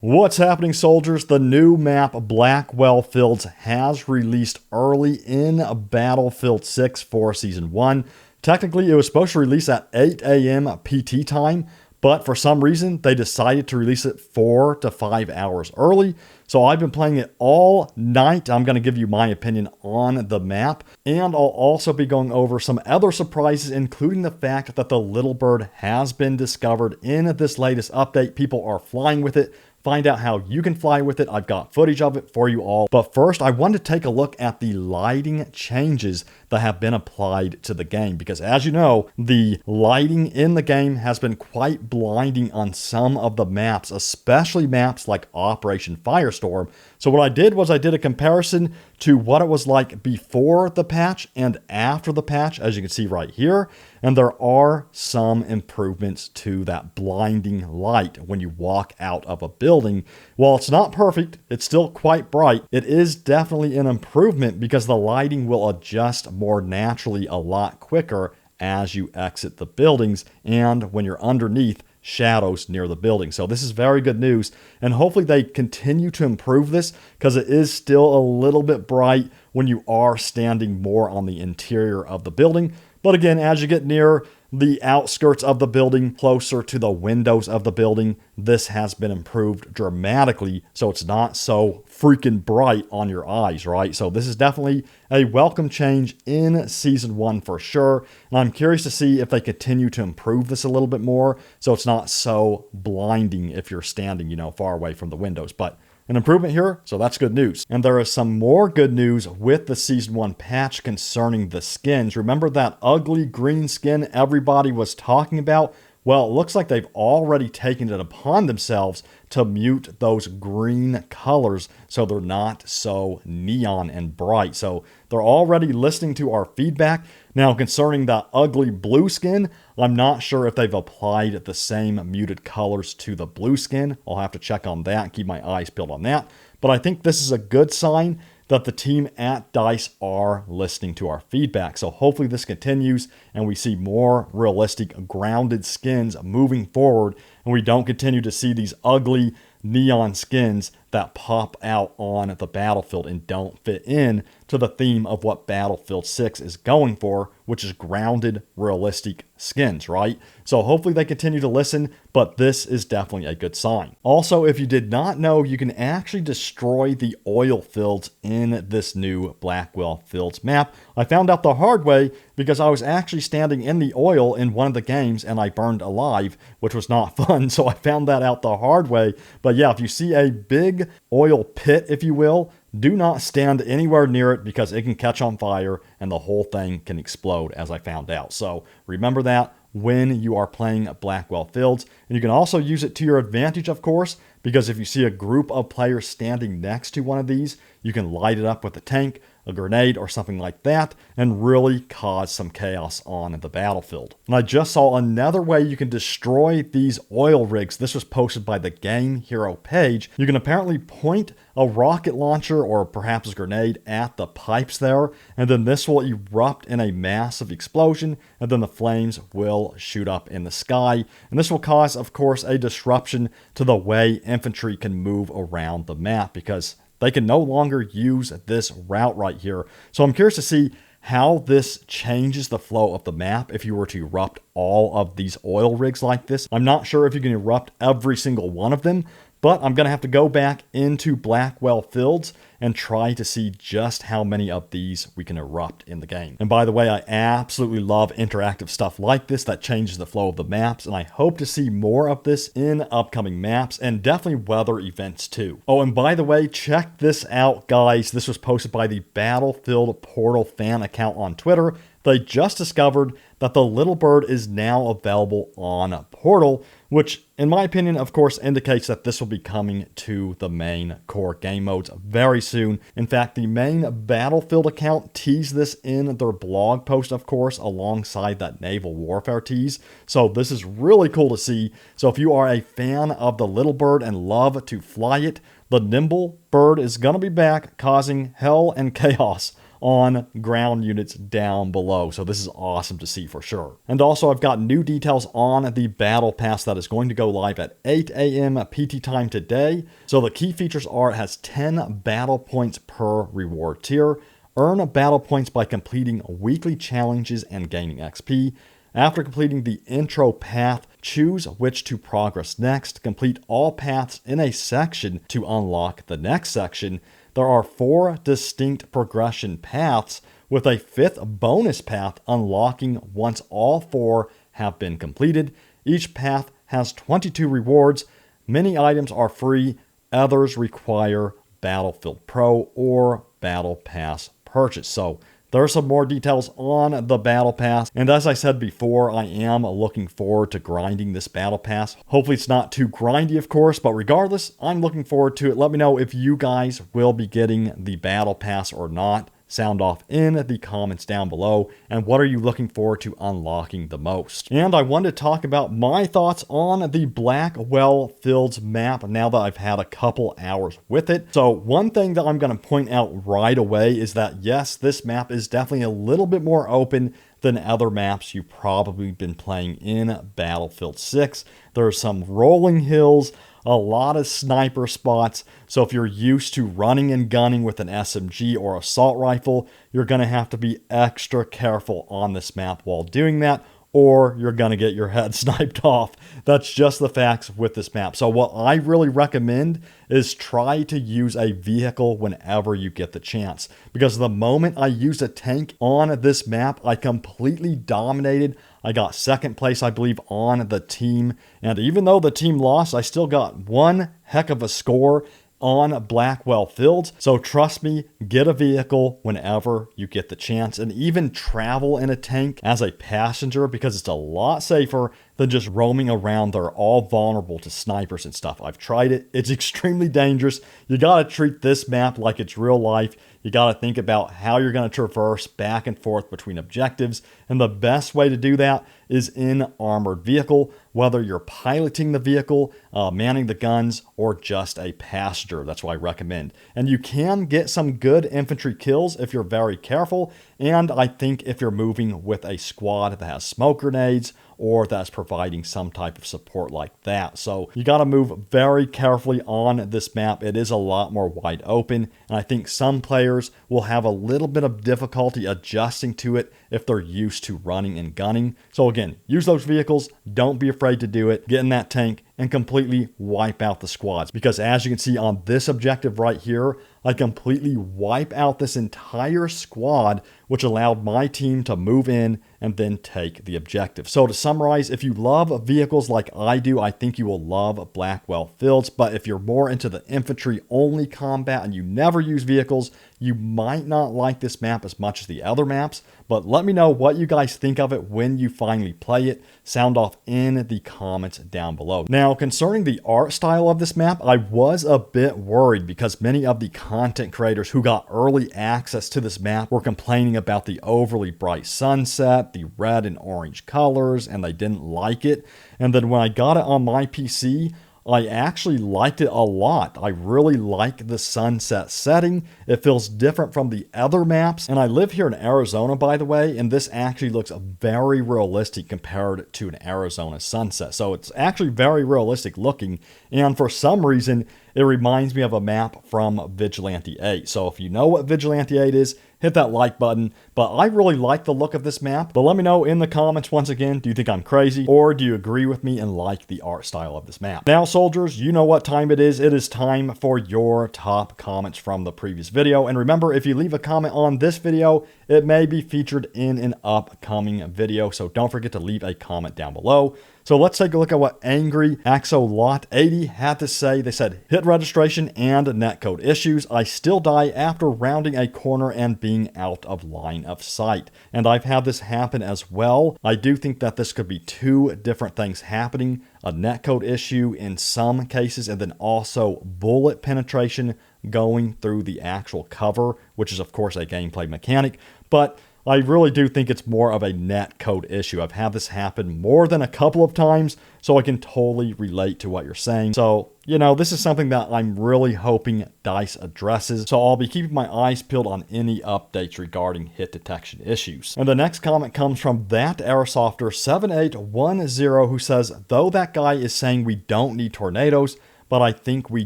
What's happening, soldiers? The new map Blackwell Fields has released early in Battlefield 6 for Season 1. Technically, it was supposed to release at 8 a.m. PT time, but for some reason, they decided to release it 4 to 5 hours early. So I've been playing it all night. I'm going to give you my opinion on the map, and I'll also be going over some other surprises, including the fact that the Little Bird has been discovered in this latest update. People are flying with it. Find out how you can fly with it. I've got footage of it for you all. But first, I want to take a look at the lighting changes that have been applied to the game. Because as you know, the lighting in the game has been quite blinding on some of the maps, especially maps like Operation Firestorm. So what I did was I did a comparison to what it was like before the patch and after the patch, as you can see right here. And there are some improvements to that blinding light when you walk out of a building. While it's not perfect, it's still quite bright. It is definitely an improvement because the lighting will adjust more naturally a lot quicker as you exit the buildings and when you're underneath shadows near the building. So this is very good news, and hopefully they continue to improve this because it is still a little bit bright when you are standing more on the interior of the building. But again, as you get near the outskirts of the building, closer to the windows of the building, this has been improved dramatically, so it's not so freaking bright on your eyes, right? So this is definitely a welcome change in Season 1 for sure, and I'm curious to see if they continue to improve this a little bit more, so it's not so blinding if you're standing, far away from the windows. But an improvement here, so that's good news. And there is some more good news with the Season 1 patch concerning the skins. Remember that ugly green skin everybody was talking about? Well, it looks like they've already taken it upon themselves to mute those green colors so they're not so neon and bright. So they're already listening to our feedback. Now, concerning that ugly blue skin, I'm not sure if they've applied the same muted colors to the blue skin. I'll have to check on that and keep my eyes peeled on that. But I think this is a good sign that the team at DICE are listening to our feedback. So hopefully this continues and we see more realistic grounded skins moving forward, and we don't continue to see these ugly neon skins that pop out on the battlefield and don't fit in to the theme of what Battlefield 6 is going for, which is grounded, realistic skins, right? So hopefully they continue to listen, but this is definitely a good sign. Also, if you did not know, you can actually destroy the oil fields in this new Blackwell Fields map. I found out the hard way because I was actually standing in the oil in one of the games and I burned alive, which was not fun, so I found that out the hard way. But yeah, if you see a big oil pit, if you will, do not stand anywhere near it because it can catch on fire and the whole thing can explode, as I found out. So remember that when you are playing Blackwell Fields. And you can also use it to your advantage, of course, because if you see a group of players standing next to one of these, you can light it up with a tank, a grenade, or something like that, and really cause some chaos on the battlefield. And I just saw another way you can destroy these oil rigs. This was posted by the Game Hero page. You can apparently point a rocket launcher or perhaps a grenade at the pipes there, and then this will erupt in a massive explosion, and then the flames will shoot up in the sky. And this will cause, of course, a disruption to the way infantry can move around the map because they can no longer use this route right here. So I'm curious to see how this changes the flow of the map if you were to erupt all of these oil rigs like this. I'm not sure if you can erupt every single one of them, but I'm going to have to go back into Blackwell Fields and try to see just how many of these we can erupt in the game. And by the way, I absolutely love interactive stuff like this that changes the flow of the maps, and I hope to see more of this in upcoming maps and definitely weather events too. Oh, and by the way, check this out, guys. This was posted by the Battlefield Portal fan account on Twitter. They just discovered that the Little Bird is now available on Portal, which in my opinion, of course, indicates that this will be coming to the main core game modes very soon. In fact, the main Battlefield account teased this in their blog post, of course, alongside that Naval Warfare tease. So this is really cool to see. So if you are a fan of the Little Bird and love to fly it, the Nimble Bird is going to be back causing hell and chaos on ground units down below. So this is awesome to see for sure. And also I've got new details on the battle pass that is going to go live at 8 a.m. PT time today. So the key features are it has 10 battle points per reward tier. Earn battle points by completing weekly challenges and gaining XP. After completing the intro path, choose which to progress next. Complete all paths in a section to unlock the next section. There are 4 distinct progression paths, with a 5th bonus path unlocking once all 4 have been completed. Each path has 22 rewards. Many items are free. Others require Battlefield Pro or Battle Pass purchase. So there are some more details on the Battle Pass. And as I said before, I am looking forward to grinding this Battle Pass. Hopefully it's not too grindy, of course, but regardless, I'm looking forward to it. Let me know if you guys will be getting the Battle Pass or not. Sound off in the comments down below, and what are you looking forward to unlocking the most? And I wanted to talk about my thoughts on the Blackwell Fields map now that I've had a couple hours with it. So one thing that I'm going to point out right away is that yes, this map is definitely a little bit more open than other maps you've probably been playing in Battlefield 6. There are some rolling hills, a lot of sniper spots, so if you're used to running and gunning with an SMG or assault rifle, you're going to have to be extra careful on this map while doing that, or you're going to get your head sniped off. That's just the facts with this map. So what I really recommend is try to use a vehicle whenever you get the chance. Because the moment I used a tank on this map, I completely dominated. I got second place, I believe, on the team. And even though the team lost, I still got one heck of a score on Blackwell Fields. So trust me, get a vehicle whenever you get the chance, and even travel in a tank as a passenger, because it's a lot safer than just roaming around. They're all vulnerable to snipers and stuff. I've tried it. It's extremely dangerous. You got to treat this map like it's real life. You got to think about how you're going to traverse back and forth between objectives. And the best way to do that is in armored vehicle, whether you're piloting the vehicle, manning the guns, or just a passenger. That's what I recommend. And you can get some good infantry kills if you're very careful. And I think if you're moving with a squad that has smoke grenades or that's providing some type of support like that. So you got to move very carefully on this map. It is a lot more wide open, and I think some players will have a little bit of difficulty adjusting to it if they're used to running and gunning. So again, use those vehicles. Don't be afraid to do it. Get in that tank and completely wipe out the squads. Because as you can see on this objective right here, I completely wipe out this entire squad, which allowed my team to move in and then take the objective. So to summarize, if you love vehicles like I do, I think you will love Blackwell Fields. But if you're more into the infantry only combat and you never use vehicles, you might not like this map as much as the other maps. But let me know what you guys think of it when you finally play it. Sound off in the comments down below. Now, concerning the art style of this map, I was a bit worried because many of the content creators who got early access to this map were complaining about the overly bright sunset, the red and orange colors, and they didn't like it. And then when I got it on my PC, I actually liked it a lot. I really like the sunset setting. It feels different from the other maps. And I live here in Arizona, by the way, and this actually looks very realistic compared to an Arizona sunset. So it's actually very realistic looking. And for some reason, it reminds me of a map from Vigilante 8. So if you know what Vigilante 8 is, hit that like button. But I really like the look of this map. But let me know in the comments once again, do you think I'm crazy? Or do you agree with me and like the art style of this map? Now, soldiers, you know what time it is. It is time for your top comments from the previous video. And remember, if you leave a comment on this video, it may be featured in an upcoming video. So don't forget to leave a comment down below. So let's take a look at what Angry Axolot 80 had to say. They said, hit registration and netcode issues. I still die after rounding a corner and being out of line of sight. And I've had this happen as well. I do think that this could be two different things happening. A netcode issue in some cases, and then also bullet penetration going through the actual cover, which is of course a gameplay mechanic. But I really do think it's more of a netcode issue. I've had this happen more than a couple of times, so I can totally relate to what you're saying. So, this is something that I'm really hoping DICE addresses, so I'll be keeping my eyes peeled on any updates regarding hit detection issues. And the next comment comes from ThatAirSofter7810, who says, though that guy is saying we don't need tornadoes, but I think we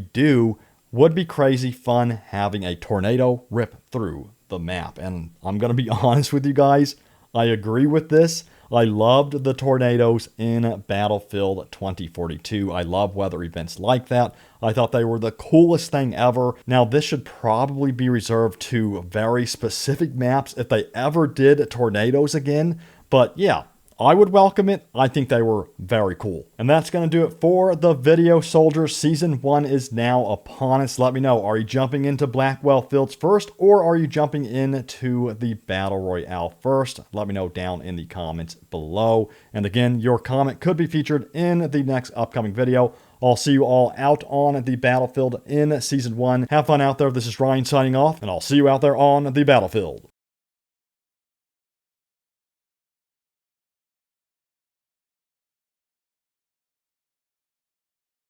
do, would be crazy fun having a tornado rip through the map. And I'm going to be honest with you guys, I agree with this. I loved the tornadoes in Battlefield 2042. I love weather events like that. I thought they were the coolest thing ever. Now, this should probably be reserved to very specific maps if they ever did tornadoes again. But yeah, I would welcome it. I think they were very cool. And that's going to do it for the video, soldiers. Season 1 is now upon us. Let me know, are you jumping into Blackwell Fields first, or are you jumping into the Battle Royale first? Let me know down in the comments below. And again, your comment could be featured in the next upcoming video. I'll see you all out on the battlefield in Season 1. Have fun out there. This is Ryan signing off, and I'll see you out there on the battlefield.